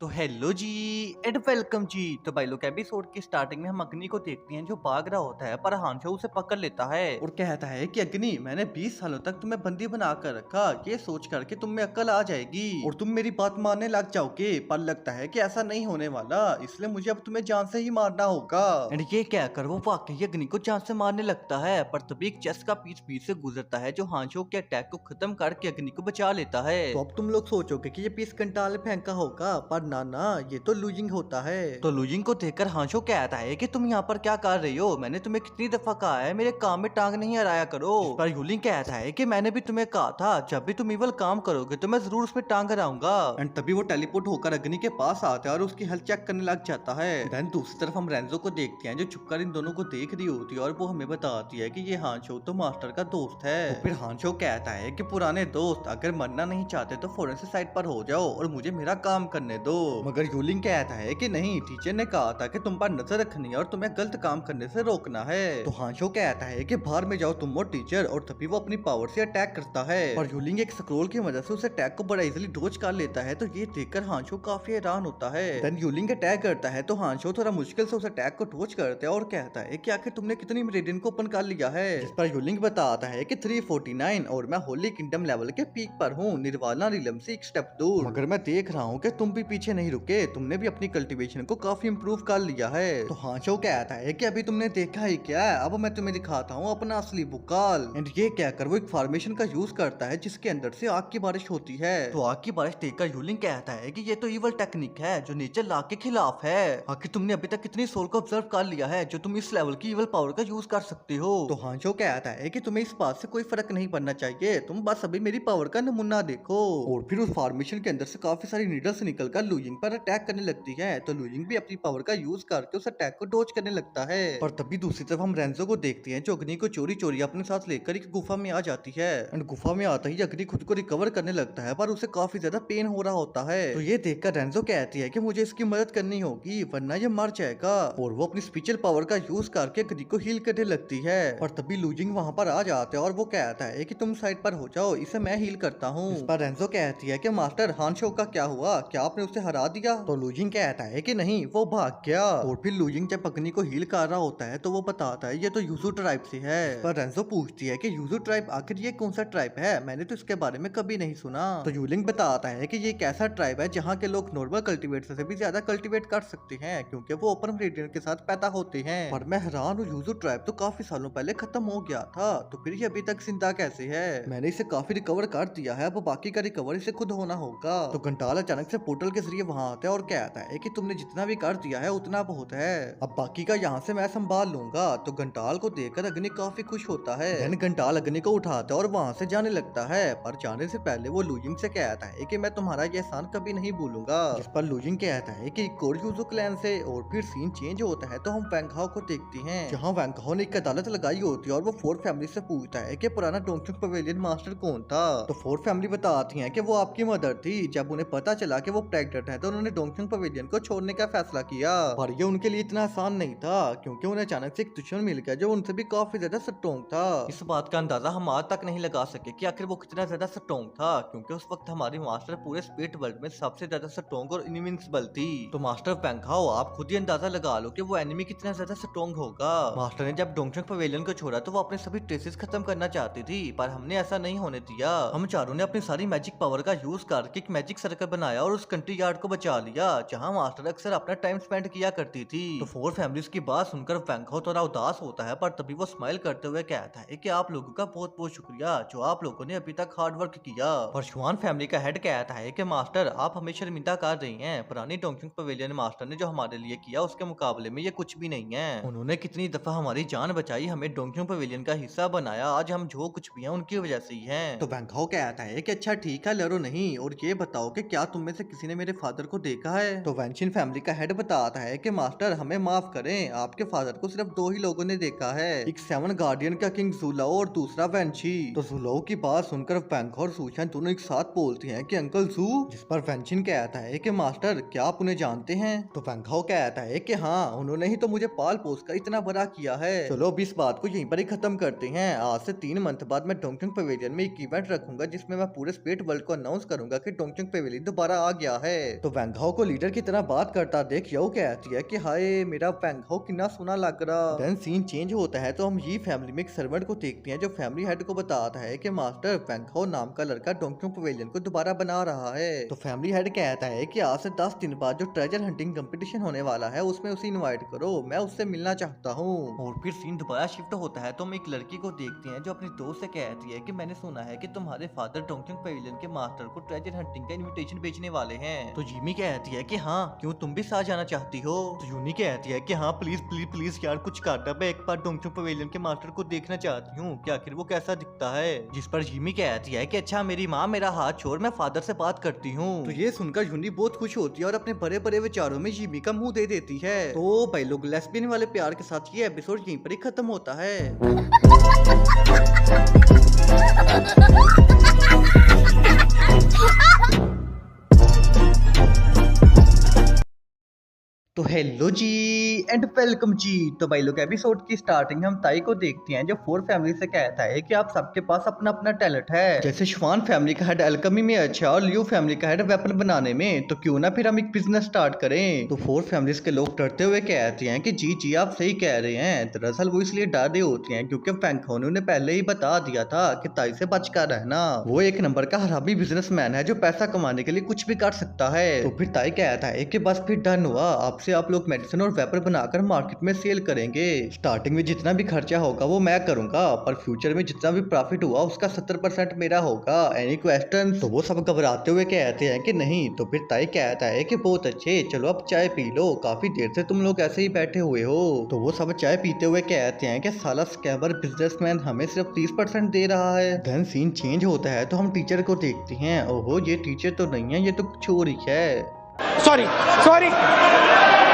तो hello ji and welcome जी। तो भाई लोग एपिसोड की स्टार्टिंग में हम अग्नि को देखते हैं जो भाग रहा होता है, पर हांशो उसे पकड़ लेता है और कहता है कि अग्नि, मैंने 20 सालों तक तुम्हें बंदी बना कर रखा, ये सोच कर के तुम में अक्ल आ जाएगी और तुम मेरी बात मानने लग जाओगे, पर लगता है कि ऐसा नहीं होने वाला, इसलिए मुझे अब तुम्हें जान से ही मारना होगा। एंड ये कहकर वो वाकई अग्नि को जान से मारने लगता है, पर तभी एक चेस्ट का पीस पीस से गुजरता है जो हांशो के अटैक को खत्म करके अग्नि को बचा लेता है। तो अब तुम लोग सोचोगे कि ये पीस कंटाल में फेंका होगा, पर ना ये तो लूजिंग होता है। तो लूजिंग को देखकर हांशो कहता है कि तुम यहाँ पर क्या कर रही हो, मैंने तुम्हें कितनी दफा कहा है मेरे काम में टांग नहीं हराया करो। इस पर यूलिंग कहता है कि मैंने भी तुम्हें कहा था जब भी तुम इवल काम करोगे तो मैं जरूर उसमें टांग हराऊंगा। एंड तभी वो टेलीपोर्ट होकर अग्नि के पास आता है और उसकी हेल्थ चेक करने लग जाता है। देन दूसरी तरफ हम रेंजो को देखते हैं जो छुपकर इन दोनों को देख रही होती है और वो हमें बताती है कि ये हांशो तो मास्टर का दोस्त है। तो फिर हांशो कहता है कि पुराने दोस्त अगर मरना नहीं चाहते तो फौरन से साइड पर हो जाओ और मुझे मेरा काम करने दो। मगर यूलिंग कहता है कि नहीं, टीचर ने कहा था कि तुम पर नजर रखनी है और तुम्हें गलत काम करने से रोकना है। तो हांशो कहता है कि बाहर में जाओ तुम और टीचर, और तभी वो अपनी पावर से अटैक करता है और यूलिंग एक स्क्रोल की मदद से उस अटैक को बड़ा इजीली डोज कर लेता है। तो ये देखकर हांशो काफी हैरान होता है। देन यूलिंग अटैक करता है तो हांशो थोड़ा मुश्किल से उस अटैक को डोज करता है और कहता है कि आखिर तुमने कितनी मेरिडियन को ओपन कर लिया है। जिस पर यूलिंग बताता है कि 349 और मैं होली किंगडम लेवल के पीक पर हूँ, निर्वाणा रिलम से एक स्टेप दूर। मगर मैं देख रहा हूँ कि तुम भी पीछे नहीं रुके, तुमने भी अपनी कल्टीवेशन को काफी इम्प्रूव कर लिया है। तो हांशो कहता है कि अभी तुमने देखा ही क्या है, अब मैं तुम्हें दिखाता हूँ अपना असली बुकाल। एंड ये कहकर वो एक फॉर्मेशन का यूज करता है जिसके अंदर से आग की बारिश होती है। तो आग की बारिश देखकर यूलिंग कहता है कि ये तो इवल टेक्निक है जो नेचर लॉ के खिलाफ है। आखिर तुमने अभी तक कितनी सोल को ऑब्जर्व कर लिया है जो तुम इस लेवल की इवल पावर का यूज कर सकते हो। तो हांशो कहता है कि तुम्हें इस बात से कोई फर्क नहीं पड़ना चाहिए, तुम बस अभी मेरी पावर का नमूना देखो। और फिर उस फॉर्मेशन के अंदर से काफी सारी नीडल्स निकलकर लूजिंग पर अटैक करने लगती है। तो लूजिंग भी अपनी पावर का यूज करके उस अटैक को डोज करने लगता है। पर तभी दूसरी तरफ हम रेंजो को देखते हैं जो अग्नि को चोरी चोरी अपने साथ लेकर एक गुफा में आ जाती है। एंड गुफा में आता ही अग्नि खुद को रिकवर करने लगता है, पर उसे काफी ज्यादा पेन हो रहा होता है। तो ये देखकर रेंजो कहती है कि मुझे इसकी मदद करनी होगी वरना ये मर जाएगा, और वो अपनी स्पिरिचुअल पावर का यूज करके अग्नि को हील करने लगती है। पर तभी लूजिंग वहां पर आ जाते हैं और वो कहता है कि तुम साइड पर हो जाओ, इसे मैं हील करता हूँ। इस पर रेंजो कहती है कि मास्टर हांशो का क्या हुआ, क्या आपने उसे हरा दिया। तो लूजिंग कहता है कि नहीं, वो भाग गया। और फिर लूजिंग जब अग्नि को हील कर रहा होता है तो वो बताता है ये तो यूजू ट्राइब से है। इस पर रेंजो पूछती है कि यूजू ट्राइब आखिर ये कौन सा ट्राइब है, मैंने तो इसके बारे में कभी नहीं सुना। तो यूलिंग बताता है कि ये एक ऐसा ट्राइब है जहाँ के लोग नॉर्मल कल्टीवेटर से भी ज्यादा कल्टीवेट कर सकते हैं क्योंकि वो ओपन रेडियन के साथ पैदा होते हैं। पर मैं हैरान हूँ, यूजू ट्राइब तो काफी सालों पहले खत्म हो गया था, तो फिर ये अभी तक जिंदा कैसे है। मैंने इसे काफी रिकवर कर दिया है, अब बाकी का रिकवर इसे खुद होना होगा। तो घंटाल अचानक से पोर्टल के जरिए वहाँ आता है और कहता है कि तुमने जितना भी कर दिया है उतना बहुत है, अब बाकी का यहाँ से मैं संभाल लूंगा। तो घंटाल को देखकर अग्नि काफी खुश होता है। देन घंटाल अग्नि को उठाता है और वहाँ से जाने लगता है, पर जाने से पहले वो लूजिंग से कहता है कि मैं तुम्हारा ये एहसान कभी नहीं भूलूंगा। जिस पर लूजिंग कहता है कि एक और यूजो क्लैन से। और फिर सीन चेंज होता है तो हम वैंगहाओ को देखते हैं जहाँ वैंगहाओ ने एक अदालत लगाई होती है और वो फोर फैमिली से पूछता है कि पुराना डोंगचुंग पवेलियन मास्टर कौन था। तो फोर फैमिली बताती है कि वो आपकी मदर थी, जब उन्हें पता चला कि वो प्रेग्नेंट है तो उन्होंने डोंगचुंग पवेलियन को छोड़ने का फैसला किया। पर ये उनके लिए इतना आसान नहीं था क्योंकि उन्हें अचानक से एक दुश्मन मिल गया जो उनसे भी काफी ज्यादा स्ट्रॉन्ग था। इस बात का अंदाजा हम आज तक नहीं लगा सके कि आखिर वो कितना ज्यादा स्ट्रॉन्ग था, क्योंकि उस वक्त हमारी मास्टर पूरे स्पिरिट वर्ल्ड में सबसे ज्यादा स्ट्रॉन्ग और इनविंसिबल थी। तो मास्टर वैंगहाओ, आप खुद ही अंदाजा लगा लो कि वो एनिमी कितना ज्यादा स्ट्रॉन्ग होगा। मास्टर ने जब डोंगचुंग पवेलियन को छोड़ा तो वो अपने सभी ट्रेसेस खत्म करना चाहती थी, पर हमने ऐसा नहीं होने दिया। हम चारों ने अपनी सारी मैजिक पावर का यूज करके एक मैजिक सर्कल बनाया और उस कंट्री यार्ड को बचा लिया जहाँ मास्टर अक्सर अपना टाइम स्पेंड किया करती थी। तो फोर फैमिलीज की बात सुनकर वैंगहाओ थोड़ा उदास होता है, पर तभी वो स्माइल करते हुए कहता है कि आप लोगों का बहुत बहुत शुक्रिया जो आप लोगों ने अभी तक हार्ड वर्क किया। और शुआन फैमिली का हेड कहता है कि मास्टर आप हमें शर्मिंदा कर रही हैं, पुरानी डोंगचुंग पवेलियन मास्टर ने जो हमारे लिए किया उसके मुकाबले में ये कुछ भी नहीं है। उन्होंने कितनी दफा हमारी जान बचाई, हमें डोंगचुंग पवेलियन का हिस्सा बनाया, आज हम जो कुछ भी हैं उनकी वजह से ही हैं। तो वैंगहाओ कहता है कि अच्छा ठीक है, लड़ो नहीं, और ये बताओ कि क्या तुम में से किसी ने मेरे फादर को देखा है। तो वैंशिन फैमिली का हेड बताता है कि मास्टर हमें माफ करें, आपके फादर को सिर्फ दो ही लोगों ने देखा है, एक सेवन गार्डियन का किंग जुलाओ और दूसरा वैंशी। तो जुलाओ की बात सुनकर वैंगहाओ और सूशान दोनों एक साथ बोलते हैं कि अंकल जू। जिस पर वैंशिन कहता है कि मास्टर क्या आप उन्हें जानते हैं। तो वैंगहाओ कहता है कि हाँ, उन्होंने ही तो मुझे पाल पोस कर इतना बड़ा किया है। चलो अब इस बात को यहीं पर ही खत्म करते हैं। आज से 3 मंथ बाद मैं डोंगचुंग पवेलियन में एक इवेंट रखूंगा जिसमें मैं पूरे स्पिरिट वर्ल्ड को अनाउंस करूंगा कि डोंगचुंग पवेलियन दोबारा आ गया है। तो वेंगहाओ को लीडर की तरह बात करता देख यो कहती है कि हाय मेरा वेंगहाओ कितना सोना लग रहा। देन सीन चेंज होता है तो हम ये फैमिली में एक सर्वेंट को देखते हैं जो फैमिली हेड को बताता है कि मास्टर वेंगहाओ नाम का लड़का डोंक्योंग पवेलियन को दोबारा बना रहा है। तो फैमिली हेड कहता है कि आज से 10 दिन बाद जो ट्रेजर हंटिंग कंपटीशन होने वाला है उसमें उसे इनवाइट करो, मैं उससे मिलना चाहता हूँ। और फिर सीन दोबारा शिफ्ट होता है तो हम एक लड़की को देखते हैं जो अपनी दोस्त से कहती है कि मैंने सुना है कि तुम्हारे फादर डोंक्योंग पवेलियन के मास्टर को ट्रेजर हंटिंग का इनविटेशन भेजने वाले हैं। तो जिमी कहती है कि हाँ क्यों तुम भी साथ जाना चाहती हो। तो यूनी कहती है कि हाँ प्लीज प्लीज प्लीज यार कुछ करना, मैं एक बार डोंक्योंग पवेलियन के मास्टर को देखना चाहती हूँ कि आखिर वो कैसा दिखता है। जिस पर जिमी कहती है कि अच्छा मेरी माँ मेरा हाथ छोड़, मैं फादर से बात करती हूँ। तो ये सुनकर यूनी बहुत खुश होती है और अपने बड़े बड़े विचारों में जिमी का मुंह दे देती है। तो भाई लोग लेस्बियन वाले प्यार के साथ ये एपिसोड यहीं पर ही खत्म होता है। तो हेलो जी एंड वेलकम जी। तो भाई लोग एपिसोड की स्टार्टिंग में हम ताई को देखते हैं जो फोर फैमिली से कहता है कि आप सबके पास अपना अपना टैलेंट है। जैसे शिवान फैमिली का हेड अल्केमी में अच्छा और लियो फैमिली का हेड वेपन बनाने में, तो क्यों ना फिर हम एक बिजनेस स्टार्ट करें। तो फोर फैमिलीज के लोग डरते हुए कहते हैं कि जी जी आप सही कह रहे हैं। दरअसल वो इसलिए डर रहे होते हैं क्योंकि वेंगहाओ ने पहले ही बता दिया था कि ताई से बच कर रहना। वो एक नंबर का हरामी बिजनेसमैन है जो पैसा कमाने के लिए कुछ भी कर सकता है। तो फिर ताई कहता है कि बस फिर डन हुआ, आपसे आप लोग मेडिसिन और वेपर बनाकर मार्केट में सेल करेंगे। स्टार्टिंग में जितना भी खर्चा होगा वो मैं करूंगा, पर फ्यूचर में जितना भी प्रॉफिट हुआ उसका 70% मेरा होगा। Any question? तो वो सब घबराते हुए कहते हैं कि नहीं। तो फिर ताई कहता है कि बहुत अच्छे, चलो अब चाय पी लो, काफी देर से तुम लोग ऐसे ही बैठे हुए हो। तो वो सब चाय पीते हुए कहते हैं कि साला स्कैमर बिजनेसमैन हमें सिर्फ 30% दे रहा है। देन सीन चेंज होता है तो हम टीचर को देखते हैं। ओहो ये टीचर तो नहीं है, ये तो कुछ और ही है। Sorry sorry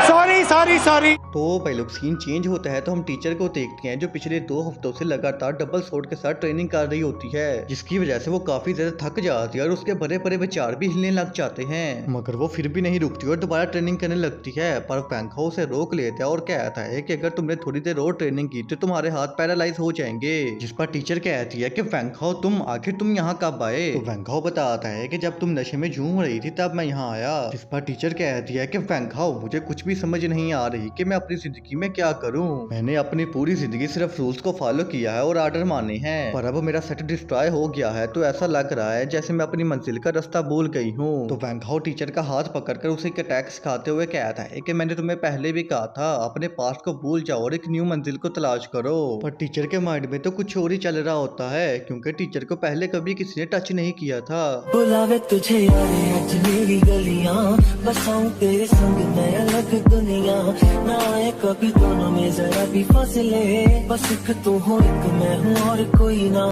sorry sorry sorry. तो भाई लोग सीन चेंज होता है तो हम टीचर को देखते हैं जो पिछले 2 हफ्तों से लगातार डबल सोर्ड के साथ ट्रेनिंग कर रही होती है, जिसकी वजह से वो काफी ज्यादा थक जाती है और उसके बड़े बड़े विचार भी हिलने लग जाते हैं। मगर वो फिर भी नहीं रुकती और दोबारा ट्रेनिंग करने लगती है। पर वेंगहाओ उसे रोक लेता है और कहता है कि अगर तुमने थोड़ी देर और ट्रेनिंग की तो तुम्हारे हाथ पैरालाइज हो जाएंगे। जिस पर टीचर कहती है कि वेंगहाओ तुम यहाँ कब आए। तो वेंगहाओ बताता है कि जब तुम नशे में झूम रही थी तब मैं यहाँ आया। जिस पर टीचर कहती है कि वेंगहाओ मुझे कुछ भी समझ नहीं आ रही कि मैं अपनी जिंदगी में क्या करूं। मैंने अपनी पूरी जिंदगी सिर्फ रूल्स को फॉलो किया है और ऑर्डर माने हैं, पर अब मेरा सेट डिस्ट्रॉय हो गया है तो ऐसा लग रहा है जैसे मैं अपनी मंजिल का रास्ता भूल गई हूँ। तो वेंगहाओ टीचर का हाथ पकड़कर उसे एक अटैक सिखाते हुए कहता है कि मैंने तुम्हें पहले भी कहा था अपने पास्ट को भूल जाओ और एक न्यू मंजिल को तलाश करो। पर टीचर के माइंड में तो कुछ और ही चल रहा होता है क्योंकि टीचर को पहले कभी किसी ने टच नहीं किया था। बुलावे तुझे यारे आज मेरी गलियां, बसाऊं तेरे संग मैं अलग दुनिया, ना आए कभी दोनों में जरा भी फासले, बस एक तू हो एक मैं हूँ और कोई ना।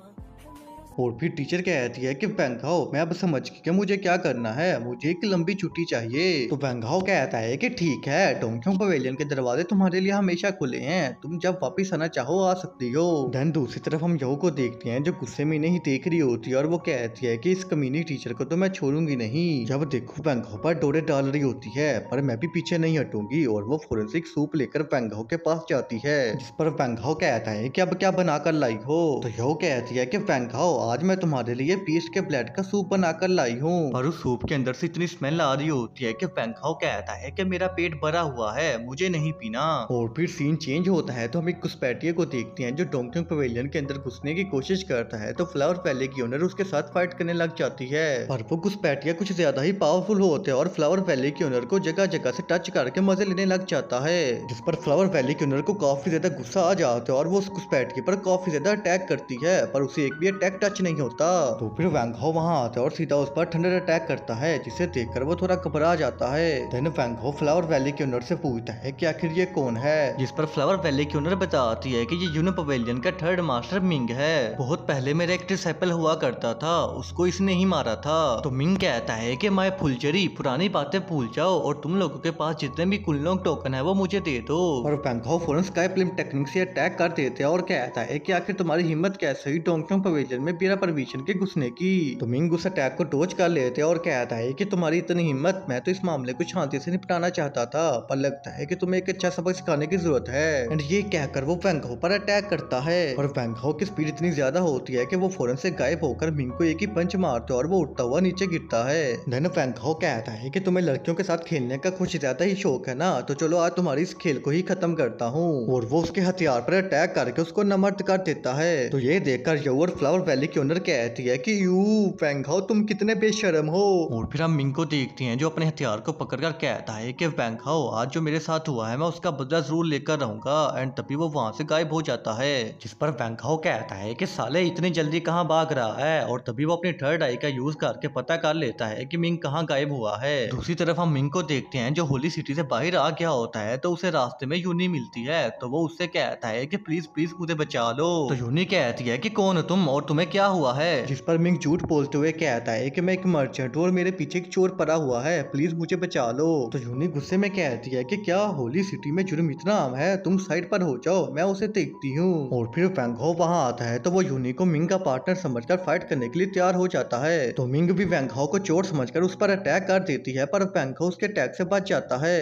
और फिर टीचर कहती है कि वेंगहाओ मैं अब समझ गई कि मुझे क्या करना है, मुझे एक लंबी छुट्टी चाहिए। तो वेंगहाओ कहता है कि ठीक है, डोंक्योंग पवेलियन के दरवाजे तुम्हारे लिए हमेशा खुले हैं, तुम जब वापस आना चाहो आ सकती हो। देन दूसरी तरफ हम यो को देखते हैं जो गुस्से में नहीं देख रही होती है और वो कहती है कि इस कमीनी टीचर को तो मैं छोड़ूंगी नहीं। जब देखो वेंगहाओ पर डोरे डाल रही होती है, पर मैं भी पीछे नहीं हटूंगी और वो फोरेंसिक सूप लेकर वेंगहाओ के पास जाती है। जिस पर वेंगहाओ कहता है कि अब क्या बनाकर लाई हो। तो यो कहती है कि वेंगहाओ आज मैं तुम्हारे लिए पीस के ब्लड का सूप बनाकर लाई हूँ। पर उस सूप के अंदर से इतनी स्मेल आ रही होती है कि वेंगहाओ कहता है कि मेरा पेट भरा हुआ है, मुझे नहीं पीना। और फिर सीन चेंज होता है तो हम एक घुसपैठिए को देखते हैं जो डोंक्योंग पवेलियन के अंदर घुसने की कोशिश करता है। तो फ्लावर वैली की ओनर उसके साथ फाइट करने लग जाती है, पर वो घुसपैठिया कुछ ज्यादा ही पावरफुल होते हैं और फ्लावर वैली की ओनर को जगह जगह से टच करके मजे लेने लग जाता है। जिस पर फ्लावर वैली की ओनर को काफी ज्यादा गुस्सा आ जाता है और वो उस घुसपैठिए पर काफी ज्यादा अटैक करती है, पर उसे एक भी अटैक टच नहीं होता। तो फिर वेंगहाओ वहां आता है और सीधा उस पर थंडर अटैक करता है, जिसे देखकर वो थोड़ा घबरा जाता है। देन वेंगहाओ फ्लावर वैली के ओनर से पूछता है कि आखिर ये कौन है। जिस पर फ्लावर वैली की ओनर बताती है कि ये यूनो पवेलियन का थर्ड मास्टर मिंग है। बहुत पहले मेरा एक डिसाइपल हुआ करता था, उसको इसने ही मारा था। तो मिंग कहता है कि मैं फुलचरी पुरानी बातें भूल जाओ और तुम लोगों के पास जितने भी कुललोंग टोकन है वो मुझे दे दो। और वेंगहाओ फौरन स्काई फ्लेम टेक्निक से अटैक कर देते हैं और कहता है कि आखिर तुम्हारी हिम्मत कैसे हुई डोंक्योंग पवेलियन में भी बिना परमिशन के घुसने की। तो मिंग उस अटैक को डॉज कर लेते हैं और कहता है कि तुम्हारी इतनी हिम्मत, मैं तो इस मामले को शांति से निपटाना चाहता था, पर लगता है कि तुम्हें एक अच्छा सबक सिखाने की जरूरत है। एंड ये कहकर वो वैंग हाओ पर अटैक करता है और वैंग हाओ की स्पीड इतनी ज्यादा होती है कि वो फौरन से गायब होकर मिंग को एक ही पंच मारते और वो उठता हुआ नीचे गिरता है। देन वैंग हाओ कहता है कि तुम्हें लड़कियों के साथ खेलने का कुछ ज्यादा ही शौक है ना, तो चलो आज तुम्हारी इस खेल को ही खत्म करता हूँ। और वो उसके हथियार पर अटैक करके उसको नमर्द कर देता है। तो ये देखकर यो और फ्लावर वैली की ओनर कहती है कि यू वैंग हाओ तुम कितने बेशर्म हो। और फिर हम मिंग को देखते हैं जो अपने हथियार को पकड़कर कहता है कि वैंग हाओ आज जो मेरे साथ हुआ है मैं उसका बदला जरूर लेकर रहूंगा। एंड तभी वो वहां से गायब हो जाता है, जिस पर वैंग हाओ कहता है कि साले इतनी जल्दी कहाँ भाग रहा है। और तभी वो अपनी थर्ड आई का यूज करके पता कर लेता है कि मिंग कहाँ गायब हुआ है। दूसरी तरफ हम मिंग को देखते हैं जो होली सिटी से बाहर आ गया होता है, तो उसे रास्ते में यूनी मिलती है। तो वो उससे कहता है कि प्लीज प्लीज मुझे बचा लो। तो यूनी कहती है कि कौन हो तुम और तुम्हें क्या हुआ है, जिस पर मिंग झूठ बोलते हुए कहता है कि मैं एक मर्चेंट हूँ और मेरे पीछे एक चोर पड़ा हुआ है, प्लीज मुझे बचा लो। तो यूनी गुस्से में कहती है कि क्या होली सिटी में जुर्म इतना आम है, तुम साइड पर हो जाओ, मैं उसे देखती हूँ। और फिर वैंग हाओ वहां आता है तो वो यूनी को मिंग का पार्टनर समझकर फाइट करने के लिए तैयार हो जाता है। तो मिंग भी वैंग हाओ को चोट समझकर उस पर अटैक कर देती है, पर वैंग हाओ उसके अटैक से बच जाता है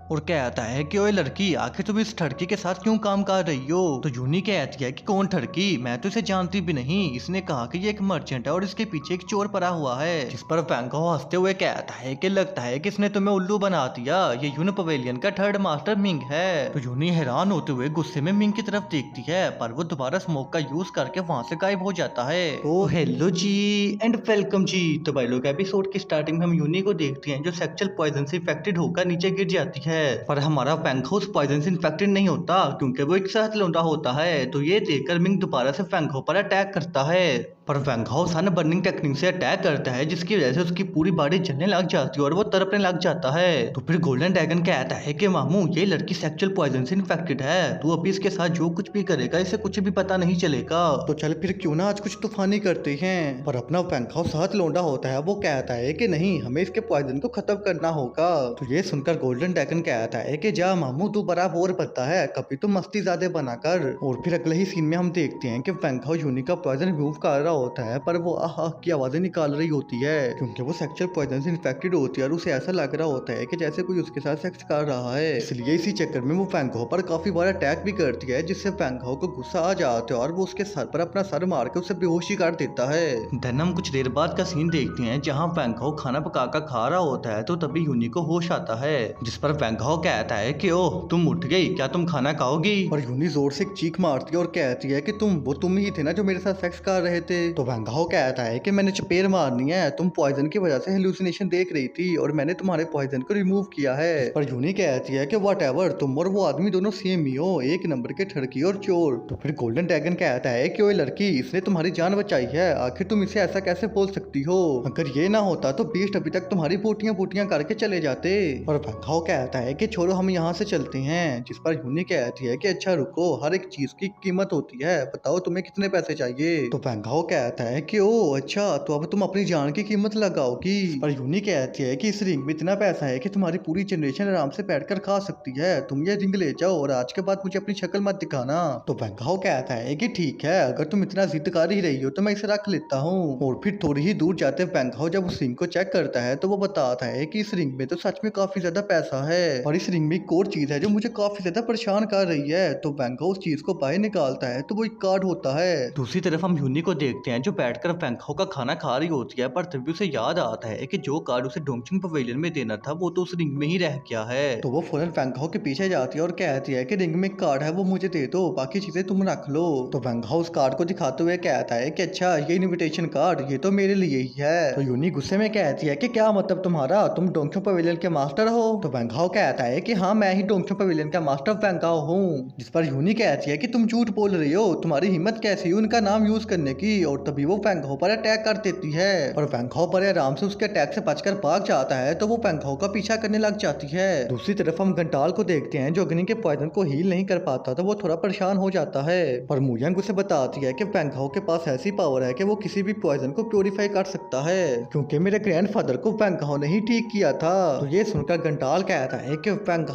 और कहता है कि ओए लड़की आखिर तुम इस ठड़की के साथ क्यों काम कर रही हो। तो यूनी कहती है कि कौन ठड़की, मैं तो इसे जानती भी नहीं, इसने कहा कि ये एक मर्चेंट है और इसके पीछे एक चोर पड़ा हुआ है। जिस पर वैंग हाओ हंसते हुए कहता है कि लगता है कि इसने तुम्हें उल्लू बना दिया, ये यून पवेलियन का थर्ड मास्टर मिंग है। तो यूनी हैरान होते हुए गुस्से में मिंग की तरफ देखती है, पर वो दोबारा स्मोक का यूज करके वहां से गायब हो जाता है। तो हेलो जी एंड वेलकम जी। तो भाई लोग एपिसोड की स्टार्टिंग में हम यूनी को देखते हैं जो सेक्सुअल पॉइजन से इन्फेक्टेड होकर नीचे गिर जाती है, पर हमारा वैंग हाओ पॉइजन से इन्फेक्टेड नहीं होता क्योंकि वो एक सेहत लौंडा होता है। तो ये देखकर मिंग दोबारा से वैंग हाओ पर अटैक करता है, पर वैंग हाओ सन बर्निंग टेक्निक से अटैक करता है, जिसकी वजह से उसकी पूरी बॉडी जलने लग जाती है और वो तड़पने लग जाता है। तो फिर गोल्डन ड्रैगन कहता है कि मामू ये लड़की सेक्सुअल पॉइजन से इन्फेक्टेड है, तू अभी इसके साथ जो कुछ भी करेगा इसे कुछ भी पता नहीं चलेगा, तो चल फिर क्यों ना आज कुछ तूफानी करते हैं। पर अपना वैंग हाओ साथ लौंडा होता है, वो कहता है कि नहीं हमें इसके पॉइजन को खत्म करना होगा। तो ये सुनकर गोल्डन ड्रैगन कहता है कि जा मामू तू बड़ा बोर पड़ता है, कभी तो मस्ती ज्यादा बनाकर। और फिर अगले ही सीन में हम देखते हैं कि वैंग हाओ यूनी का पॉइजन रिमूव कर रहा होता है, पर वो आह की आवाजें निकाल रही होती है क्योंकि वो सेक्सुअल पॉइजन से इन्फेक्टेड होती है और उसे ऐसा लग रहा होता है कि जैसे कोई उसके साथ सेक्स कर रहा है। इसलिए इसी चक्कर में वो वैंग हाओ पर काफी बार अटैक भी करती है, जिससे वैंग हाओ को गुस्सा आ जाता है और वो उसके सर पर अपना सर मार के उसे बेहोशी कर देता है। देन हम कुछ देर बाद का सीन देखते हैं जहाँ वैंग हाओ खाना पकाकर खा रहा होता है, तो तभी यूनी को होश आता है, जिस पर वैंग हाओ कहता है कि ओह तुम उठ गई, क्या तुम खाना खाओगी। और यूनी जोर से एक चीख मारती है और कहती है कि तुम ही थे ना जो मेरे साथ सेक्स कर रहे थे। तो वैंग हाओ कहता है कि मैंने चपेट मारनी है, तुम पॉइजन की वजह से हेलुसिनेशन देख रही थी और मैंने तुम्हारे पॉइजन को रिमूव किया है। पर यूनी कहती है कि व्हाटएवर, तुम और वो आदमी दोनों सेम ही हो, एक नंबर के ठड़की और चोर। तो फिर गोल्डन ड्रैगन कहता है कि ओए लड़की इसने तुम्हारी जान बचाई है, आखिर तुम इसे ऐसा कैसे बोल सकती हो, अगर ये ना होता तो बीस्ट अभी तक तुम्हारी बोटियां करके चले जाते। और वैंग हाओ कहता है कि छोड़ो हम यहाँ से चलते हैं, जिस पर यूनी कहती है कि अच्छा रुको, हर एक चीज की कीमत होती है, बताओ तुम्हें कितने पैसे चाहिए। तो वैंग हाओ कहता है कि ओ अच्छा तो अब तुम अपनी जान की कीमत लगाओगी। पर यूनी कहती है कि इस रिंग में इतना पैसा है कि तुम्हारी पूरी जनरेशन आराम से बैठकर खा सकती है, तुम ये रिंग ले जाओ और आज के बाद मुझे अपनी शक्ल मत दिखाना। तो वैंग हाओ कहता है कि ठीक है, अगर तुम इतना जिद कर ही रही हो तो मैं इसे रख लेता हूँ। और फिर थोड़ी ही दूर जाते वैंग हाओ जब उस रिंग को चेक करता है तो वो बताता है कि इस रिंग में तो सच में काफी ज्यादा पैसा है और इस रिंग में एक और चीज है जो मुझे काफी ज्यादा परेशान कर रही है। तो वैंग हाओ उस चीज को बाहर निकालता है तो वो एक कार्ड होता है। दूसरी तरफ हम यूनी को देखते हैं जो बैठकर वैंग हाओ का खाना खा रही होती है, पर तभी उसे याद आता है कि जो कार्ड उसे डोंगचिंग पवेलियन में देना था वो तो उस रिंग में ही रह गया है। तो वो फौरन वैंग हाओ के पीछे जाती है और कहती है कि रिंग में एक कार्ड है वो मुझे दे दो, बाकी चीजें तुम रख लो। तो वैंग हाओ उस कार्ड को दिखाते हुए कहता है कि अच्छा ये इनविटेशन कार्ड ये तो मेरे लिए ही है। तो यूनी गुस्से में कहती है कि क्या मतलब तुम्हारा, तुम डोंगचिंग पवेलियन के मास्टर हो। तो वैंग हाओ कहता है कि हाँ मैं ही डोंगचिंग पवेलियन का मास्टर वैंग हाओ हूँ। जिस पर यूनी कहती है कि तुम झूठ बोल रही हो, तुम्हारी हिम्मत कैसी हुई उनका नाम यूज करने की। और तभी वो वैंग हाओ पर अटैक कर देती है और वैंग हाओ पर आराम से उसके अटैक से बचकर भाग जाता है, तो वो वैंग हाओ का पीछा करने लग जाती है। दूसरी तरफ हम घंटाल को देखते हैं जो अग्नि के पॉइजन को हील नहीं कर पाता, तो वो थोड़ा परेशान हो जाता है। पर मुयांग उसे बताती है कि वैंग हाओ के पास ऐसी पावर है कि वो किसी भी पॉइजन को प्योरीफाई कर सकता है, क्योंकि मेरे ग्रैंडफादर को वैंग हाओ ने ही ठीक किया था। तो ये सुनकर घंटाल कहता है कि वैंग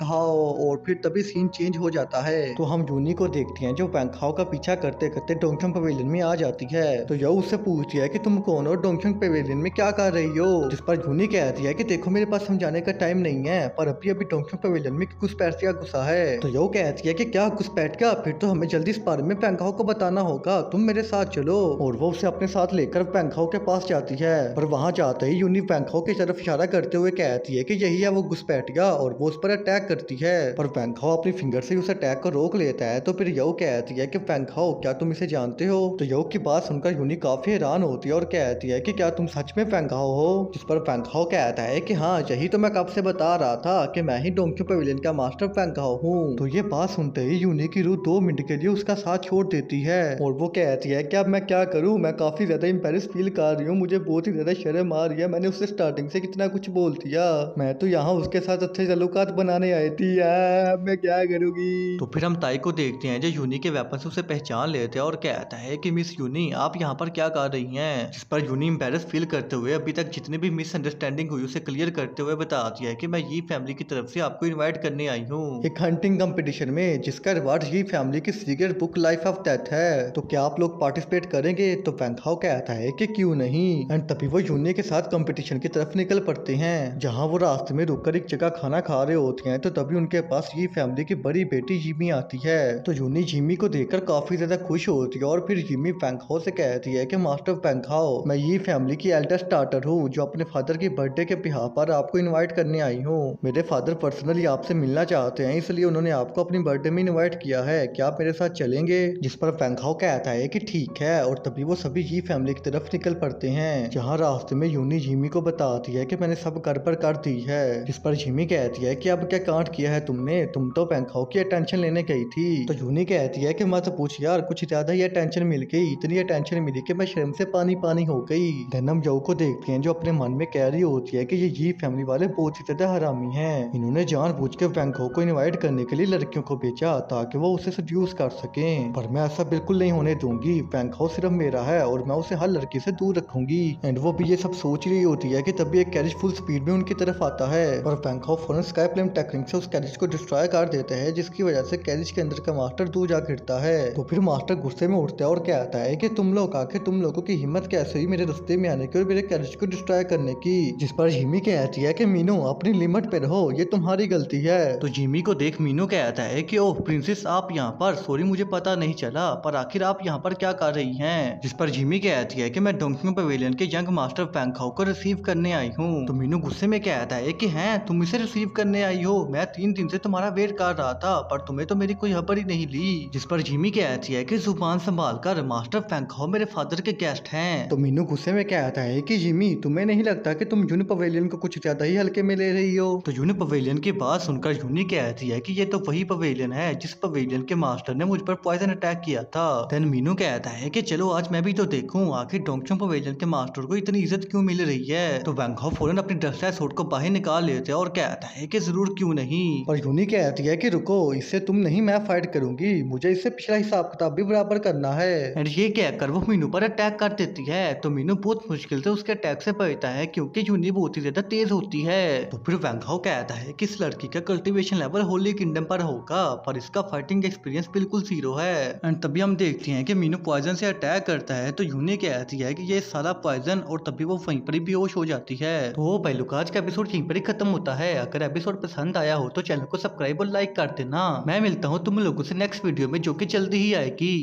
हाओ, और फिर तभी सीन चेंज हो जाता है। तो हम यूनी को देखते हैं जो वैंग हाओ का पीछा करते करते डोंगचिंग पवेलियन में सामने आ जाती है। तो यो उससे पूछती है कि तुम कौन हो, डोंगचुंग पेवेलियन में क्या कर रही हो। जिस पर यूनी कहती है कि देखो मेरे पास समझाने का टाइम नहीं है, पर अभी डोंगचुंग पेवेलियन में घुसपैठिया गुस्सा है। तो यो कहती है कि क्या घुसपैठिया, फिर तो हमें जल्दी इस बारे में पेंगहाओ को बताना होगा, तुम मेरे साथ चलो। और वो उसे अपने साथ लेकर पेंगहाओ के पास जाती है। पर वहां जाते ही यूनी पेंगहाओ की तरफ इशारा करते हुए कहती है कि यही है वो घुसपैठिया, और वो उस पर अटैक करती है। पर पेंगहाओ अपनी फिंगर से उस अटैक को रोक लेता है। तो फिर यो कहती है कि पेंगहाओ क्या तुम इसे जानते हो। तो यो की बात सुनकर यूनी काफी हैरान होती है और कहती है कि क्या तुम सच में पेंगहाओ हो। जिस पर पेंगहाओ कहता है कि हाँ, यही तो मैं कब से बता रहा था कि मैं ही डोंगचुंग पेवेलियन का मास्टर पेंगहाओ हूँ। तो ये बात सुनते ही यूनी की रूह 2 मिनट के लिए उसका साथ छोड़ देती है और वो कहती है कि अब मैं क्या करूँ, मैं काफी ज्यादा एम्बैरेस फील कर रही हूँ, मुझे बहुत ही ज्यादा शर्म आ रही है, मैंने उससे स्टार्टिंग से कितना कुछ बोल दिया, मैं तो यहाँ उसके साथ अच्छे ताल्लुकात बनाने आई थी यार, मैं क्या करूँगी। तो फिर हम ताई को देखते हैं जो यूनी के वेपन से उसे पहचान लेते हैं और कहता है कि मिस यूनी आप यहाँ पर क्या कर रही हैं। जिस पर यूनी एम्बैरेस फील करते हुए अभी तक जितनी भी मिसअंडरस्टैंडिंग हुई उसे क्लियर करते हुए बताती है कि मैं ये फैमिली की तरफ से आपको इनवाइट करने आई हूँ एक हंटिंग कंपटीशन में, जिसका रिवार्ड ये फैमिली की secret book life of death है। तो क्या आप लोग पार्टिसिपेट करेंगे। तो पेंगहाओ कहता है कि क्यों नहीं। एंड तभी वो यूनी के साथ कंपटीशन की तरफ निकल पड़ते हैं। जहाँ वो रास्ते में रुककर एक जगह खाना खा रहे होते हैं तो तभी उनके पास ये फैमिली की बड़ी बेटी जिमी आती है। तो यूनी जिमी को देखकर काफी ज्यादा खुश होती है और फिर जिमी पेंगहाओ से कहती है कि मास्टर पेंगहाओ, मैं ये फैमिली की एल्डेस्ट डॉटर हूँ जो अपने फादर की बर्थडे के बिहार पर आपको इन्वाइट करने आई हूँ। मेरे फादर पर्सनली आपसे मिलना चाहते हैं, इसलिए उन्होंने आपको अपनी बर्थडे में इन्वाइट किया है, क्या आप मेरे साथ चलेंगे। जिस पर पेंगहाओ कहता है कि ठीक है और तभी वो सभी जी फैमिली की तरफ निकल पड़ते हैं। जहाँ रास्ते में यूनी जिमी को बताती है कि मैंने सब घर पर कर दी है। जिस पर जिमी कहती है कि अब क्या कांड किया है तुमने, तुम तो पेंगहाओ की अटेंशन लेने गई थी। तो यूनी कहती है कि मत पूछ यार, कुछ ज्यादा ही अटेंशन मिल गई, इतनी अटेंशन मिली कि मैं शर्म से पानी पानी हो गई। देन हम जो को देखते हैं जो अपने मन में कह रही होती है कि ये जी फैमिली वाले बहुत ही ज्यादा हरामी हैं, इन्होंने जानबूझ के पेंगहाओ को इनवाइट करने के लिए लड़कियों को भेजा ताकि वो उसे सड्यूस कर सकें, पर मैं ऐसा बिल्कुल नहीं होने दूंगी। पेंगहाओ सिर्फ मेरा है और मैं उसे हर लड़की से दूर रखूंगी। एंड वो भी ये सब सोच रही होती है कि तभी एक कैरेज फुल स्पीड में उनकी तरफ आता है और पेंगहाओ फौरन स्काई फ्लेम टेक्निक से उस कैरेज को डिस्ट्रॉय कर देते हैं, जिसकी वजह से कैरेज के अंदर का मास्टर दूर जा गिरता है। तो फिर मास्टर गुस्से में उठता है और कहता है कि तुम लोग आखिर तुम लोगों की हिम्मत कैसे हुई मेरे रास्ते में आने की और मेरे कैरेज को डिस्ट्रॉय करने की। जिस पर जिमी कहती है कि मीनू अपनी लिमिट पे रहो, ये तुम्हारी गलती है। तो जिमी को देख मीनू कहता है कि ओह प्रिंसेस आप यहाँ पर, सॉरी मुझे पता नहीं चला, पर आखिर आप यहाँ पर क्या कर रही हैं। जिस पर जिमी कहती है कि मैं डोंगचुंग पेवेलियन के यंग मास्टर पेंगहाओ को रिसीव करने आई हूँ। तो मीनू गुस्से में कहता है कि हैं तुम इसे रिसीव करने आई हो, मैं 3 दिन से तुम्हारा वेट कर रहा था पर तुम्हें तो मेरी कोई खबर ही नहीं ली। जिस पर जिमी कहती है कि जुबान संभाल कर, मास्टर पेंगहाओ मेरे फादर के गेस्ट हैं। तो मीनू गुस्से में कहता है कि जिमी तुम्हें नहीं लगता कि तुम यूनी पवेलियन को कुछ ज्यादा ही हल्के में ले रही हो। तो यूनी पवेलियन की बात सुनकर यूनी कहती है कि ये तो वही पवेलियन है जिस पवेलियन के मास्टर ने मुझ पर पॉइजन अटैक किया था। देन मीनू कहता है कि चलो आज मैं भी तो देखूं आखिर डोंगचुंग पवेलियन के मास्टर को इतनी इज्जत क्यों मिल रही है। तो पेंगहाओ फौरन अपनी डस्टर सूट को बाहर निकाल लेते हैं और कहता है कि जरूर क्यों नहीं। और यूनी कहती है कि रुको, इससे तुम नहीं मैं फाइट करूंगी, मुझे इससे पिछला हिसाब किताब भी बराबर करना है। एंड ये कहकर वो मीनू पर अटैक कर देती है। तो मीनू बहुत मुश्किल से उसके अटैक से बचता है क्योंकि यूनी बहुत ही ज्यादा तेज होती है। तो फिर पेंगहाओ कहता है कि इस लड़की का कल्टीवेशन लेवल होली किंगडम पर होगा पर इसका फाइटिंग एक्सपीरियंस बिल्कुल 0 है। एंड तभी हम देखते हैं कि मीनू पॉइजन से अटैक करता है तो यूनी कहती है कि ये सारा पॉइजन, और तभी वो वहीं पर ही बेहोश हो जाती है। तो भाई लोग आज का एपिसोड यहीं पर ही खत्म होता है। अगर एपिसोड पसंद आया हो तो चैनल को सब्सक्राइब और लाइक कर देना। मैं मिलता हूँ तुम लोगों से नेक्स्ट वीडियो में जो कि जल्दी ही आएगी।